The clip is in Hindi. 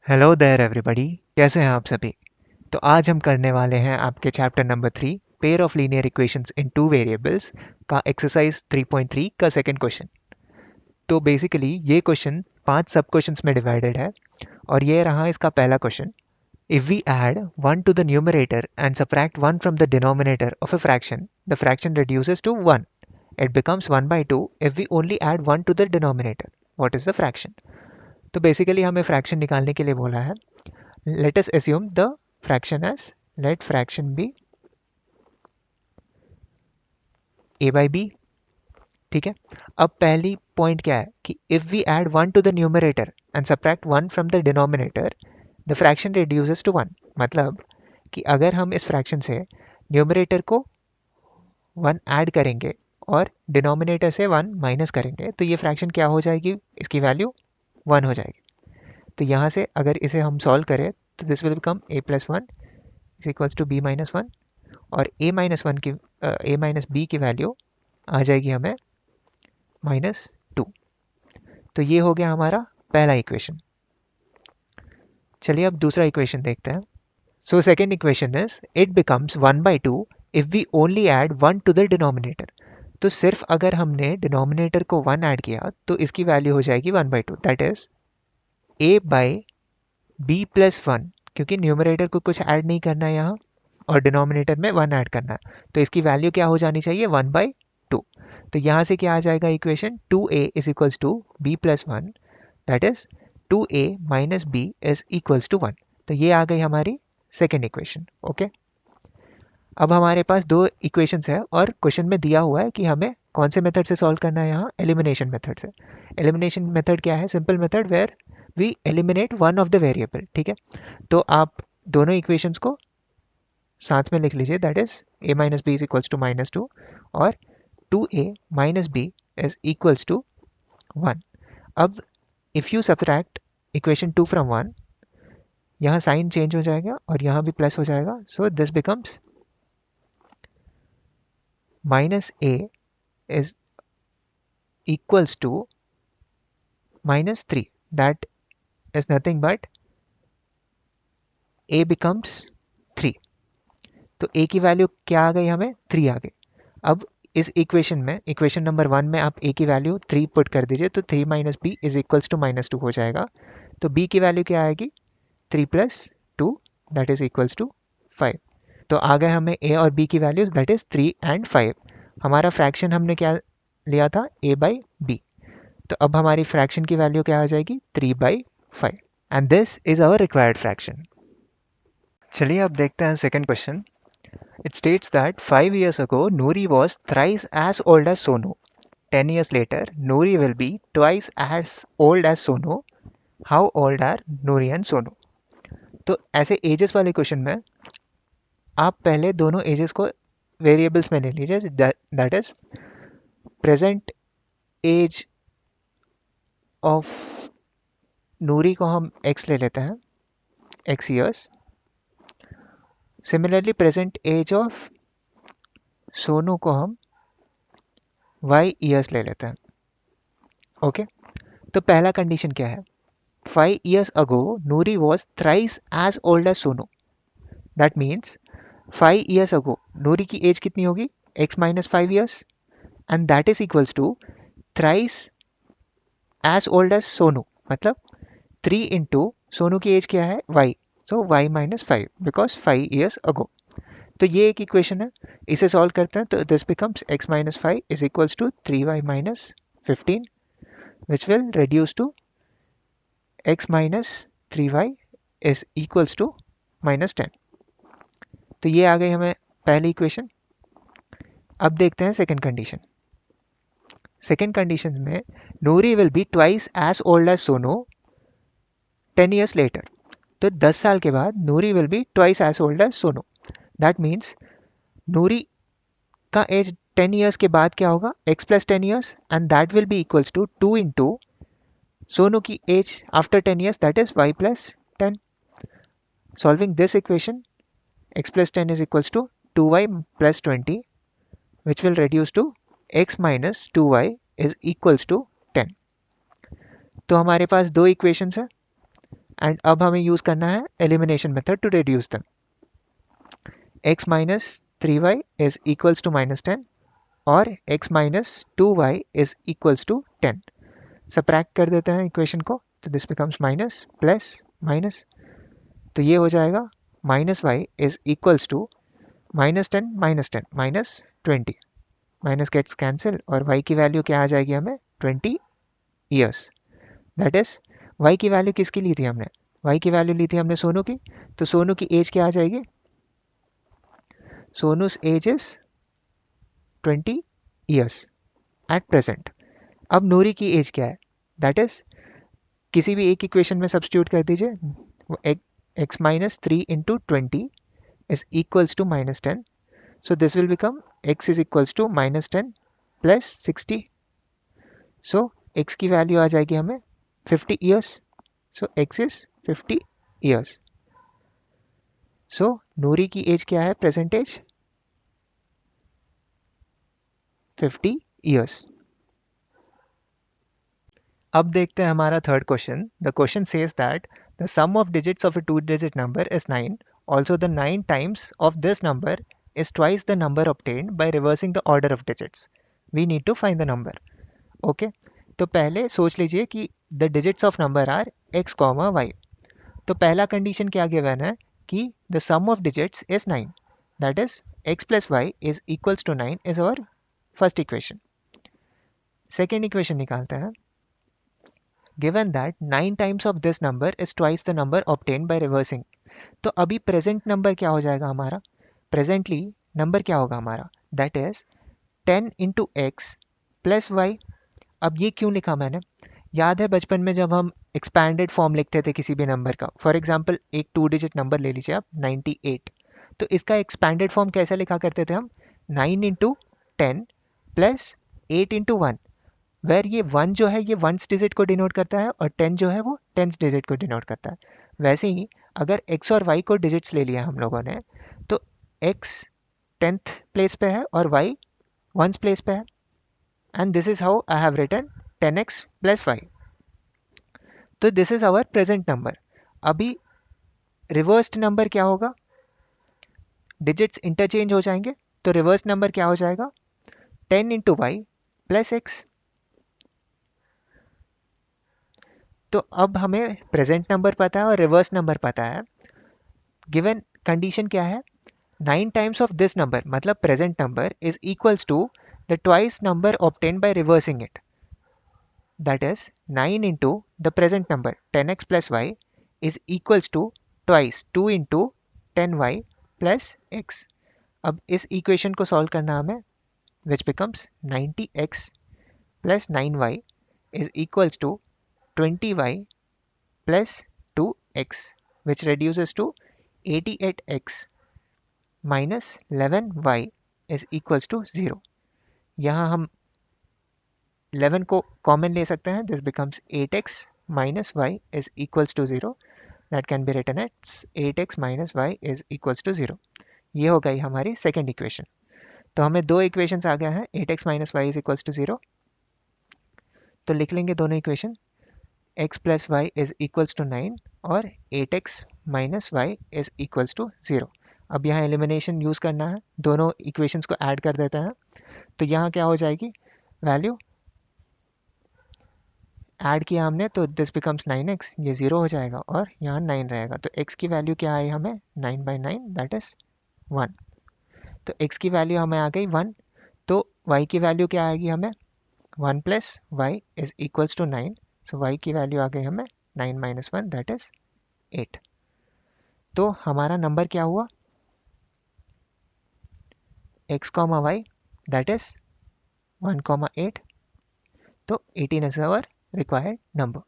हेलो देयर एवरीबॉडी, कैसे हैं आप सभी। तो आज हम करने वाले हैं आपके chapter number 3 pair of linear equations in two variables का एक्सरसाइज 3.3 का सेकंड क्वेश्चन। तो बेसिकली ये क्वेश्चन 5 सब क्वेश्चंस में डिवाइडेड है और ये रहा इसका पहला question. If we add 1 to the numerator and subtract 1 from the denominator of a fraction, the fraction reduces to 1. It becomes 1 by 2 if we only add 1 to the denominator. What is the fraction? तो बेसिकली हमें फ्रैक्शन निकालने के लिए बोला है। Let us assume the fraction as, let fraction be a by b। ठीक है। अब पहली पॉइंट क्या है कि if we add 1 to the numerator and subtract 1 from the denominator, the fraction reduces to 1। मतलब कि अगर हम इस फ्रैक्शन से न्यूमरेटर को 1 ऐड करेंगे और डिनोमिनेटर से 1 माइनस करेंगे तो ये फ्रैक्शन क्या हो जाएगी, इसकी वैल्यू 1 हो जाएगी। तो यहाँ से अगर इसे हम सॉल्व करें तो this will become a plus 1 is equals to b minus 1, और a माइनस बी की वैल्यू आ जाएगी हमें -2। तो ये हो गया हमारा पहला इक्वेशन। चलिए अब दूसरा इक्वेशन देखते हैं। So second equation is it becomes 1 by 2 if we only add 1 to the denominator. तो सिर्फ अगर हमने डिनोमिनेटर को 1 ऐड किया तो इसकी वैल्यू हो जाएगी 1 by 2, that is a by b plus 1, क्योंकि न्यूमरेटर को कुछ ऐड नहीं करना है यहाँ और डिनोमिनेटर में 1 ऐड करना है, तो इसकी वैल्यू क्या हो जानी चाहिए, 1 बाई 2। तो यहाँ से क्या आ जाएगा equation, 2a is equals to b plus 1, that is 2a minus b is equals to 1। तो ये आ गई हमारी सेकेंड इक्वेशन। ओके, अब हमारे पास दो इक्वेशंस है और क्वेश्चन में दिया हुआ है कि हमें कौन से मेथड से सॉल्व करना है, यहाँ एलिमिनेशन मेथड से। एलिमिनेशन मेथड क्या है, simple method where we eliminate one of the variable. ठीक है, तो आप दोनों इक्वेशंस को साथ में लिख लीजिए, that is a minus B is equals to -2 और 2a minus B is equals to 1। अब if you subtract equation 2 from 1, यहाँ साइन चेंज हो जाएगा और यहाँ भी प्लस हो जाएगा, so this becomes -a is equals to -3, that is nothing but a becomes 3। तो a की वैल्यू क्या आ गई, हमें 3 आ गई। अब इस इक्वेशन में, इक्वेशन नंबर 1 में आप a की वैल्यू 3 पुट कर दीजिए तो 3 minus B is equals to -2 हो जाएगा। तो b की वैल्यू क्या आएगी, 3 plus 2 that is equals to 5। तो आ गए हमें a और b की वैल्यूज, दैट इज 3 एंड 5। हमारा फ्रैक्शन हमने क्या लिया था, a बाई b। तो अब हमारी फ्रैक्शन की वैल्यू क्या आ जाएगी, 3 by 5, and this is our required fraction. चलिए अब देखते हैं second question. It states that 5 years ago Noori was thrice as old as Sonu. 10 years later Noori will be twice as old as Sonu. How old are Noori and Sonu? तो ऐसे एजेस वाले क्वेश्चन में आप पहले दोनों एजेस को वेरिएबल्स में ले लीजिए, that is present age of Noori को हम x ले लेते हैं, x years। Similarly present age of Sonu को हम y years ले लेते हैं। ओके, तो पहला कंडीशन क्या है, 5 years ago Noori was thrice as old as Sonu. That means 5 years ago Noori की एज कितनी होगी, x minus 5 years, and that is equals to thrice as old as Sonu. मतलब 3 इंटू सोनू की एज क्या है, y, so y minus 5 because 5 years ago। तो ये एक इक्वेशन है, इसे सॉल्व करते हैं तो this becomes x minus 5 is equals to 3y minus 15, which will reduce to x minus 3y is equals to -10। तो ये आ गई हमें पहली इक्वेशन। अब देखते हैं सेकंड कंडीशन। सेकंड कंडीशन में Noori will be twice as old as Sonu 10 years later। तो 10 साल के बाद Noori will be twice as old as Sonu. That means Noori का एज 10 years के बाद क्या होगा, x plus 10 years, and that will be equals to 2 into Sonu की age after 10 years, that is y plus 10। Solving this equation, x plus 10 is equals to 2y plus 20, which will reduce to x minus 2y is equals to 10। तो हमारे पास दो इक्वेशंस हैं एंड अब हमें यूज़ करना है elimination method to reduce them. x minus 3y is equals to minus 10 और x minus 2y is equals to 10. Subtract कर देते हैं इक्वेशन को, तो this becomes minus plus minus, तो ये हो जाएगा minus Y is equals to minus 10 minus 20. Minus gets cancel और y की वैल्यू क्या आ जाएगी हमें 20 ईयर्स. दैट इज y की वैल्यू किसकी ली थी हमने, y की वैल्यू ली थी हमने सोनू की, तो सोनू की एज क्या आ जाएगी, Sonu's age is 20 years at present. अब नूरी की एज क्या है, दैट इज किसी भी एक इक्वेशन में सब्स्टिट्यूट कर दीजिए. x minus 3 into 20 is equals to minus 10. So this will become x is equals to minus 10 plus 60. So x की वैल्यू आ जाएगी हमें 50 years. So x is 50 years. So नूरी की एज क्या है, प्रेजेंट एज 50 years. अब देखते हैं हमारा third question. The question says that the sum of digits of a 2-digit number is 9. Also the 9 times of this number is twice the number obtained by reversing the order of digits. We need to find the number. Okay? तो पहले सोच लीजिए कि the digits of number are x, y. तो पहला कंडीशन क्या गिवन है कि the sum of digits is 9. That is x plus y is equals to 9 is our first equation. Second equation निकालते हैं. Given that 9 times of this number is twice the number obtained by reversing. तो अभी प्रेजेंट नंबर क्या हो जाएगा हमारा, प्रेजेंटली नंबर क्या होगा हमारा, that is 10 into X plus Y. अब ये क्यों लिखा मैंने, याद है बचपन में जब हम एक्सपैंडेड फॉर्म लिखते थे किसी भी नंबर का, फॉर एग्जांपल एक 2-digit नंबर ले लीजिए आप 98, तो इसका एक्सपैंडेड फॉर्म कैसे लिखा करते थे हम, 9 इंटू 10 प्लस 8 इंटू 1, वेर ये 1 जो है ये 1th डिजिट को डिनोट करता है और 10 जो है वो 10th डिजिट को डिनोट करता है. वैसे ही अगर x और y को डिजिट्स ले लिया हम लोगों ने, तो x 10th प्लेस पे है और y 1st प्लेस पे है. And this is how I have written 10x plus y. तो this is our present number. अभी रिवर्स्ड नंबर क्या होगा, डिजिट्स इंटरचेंज हो जाएंगे, तो रिवर्स नंबर क्या हो जाएगा 10 इंटू वाई प्लस एक्स. तो अब हमें प्रेजेंट नंबर पता है और रिवर्स नंबर पता है. गिवन कंडीशन क्या है, 9 टाइम्स ऑफ दिस नंबर मतलब present number is equals to the twice number obtain by reversing it. That is 9 into the present number 10x plus Y is equals to twice 2 into 10y plus x. अब इस इक्वेशन को सॉल्व करना हमें, which becomes 90x plus 9y is equals to 20y plus 2x, which reduces to 88x minus 11y is equals to 0. यहाँ हम 11 को कॉमन ले सकते हैं, this becomes 8x minus y is equals to 0. That can be written as 8x minus y is equals to 0. ये हो गई हमारी सेकेंड इक्वेशन. तो हमें दो इक्वेशंस आ गया है, 8x minus y is equals to 0. तो लिख लेंगे दोनों equation, x plus y is equals to 9 और 8x minus y is equals to 0. अब यहाँ एलिमिनेशन यूज़ करना है, दोनों इक्वेशंस को ऐड कर देते हैं. तो यहाँ क्या हो जाएगी वैल्यू, ऐड किया हमने तो दिस बिकम्स 9x, ये 0 हो जाएगा और यहाँ 9 रहेगा. तो x की वैल्यू क्या आई हमें 9/9 दैट इज 1. तो x की वैल्यू हमें आ गई 1. तो y की वैल्यू क्या आएगी हमें 1 plus Y is equals to 9. So y की वैल्यू आ गई हमें 9 माइनस 1 दैट इज 8. तो हमारा नंबर क्या हुआ x, y दैट इज 1, 8. तो 18 इज आवर रिक्वायर्ड नंबर.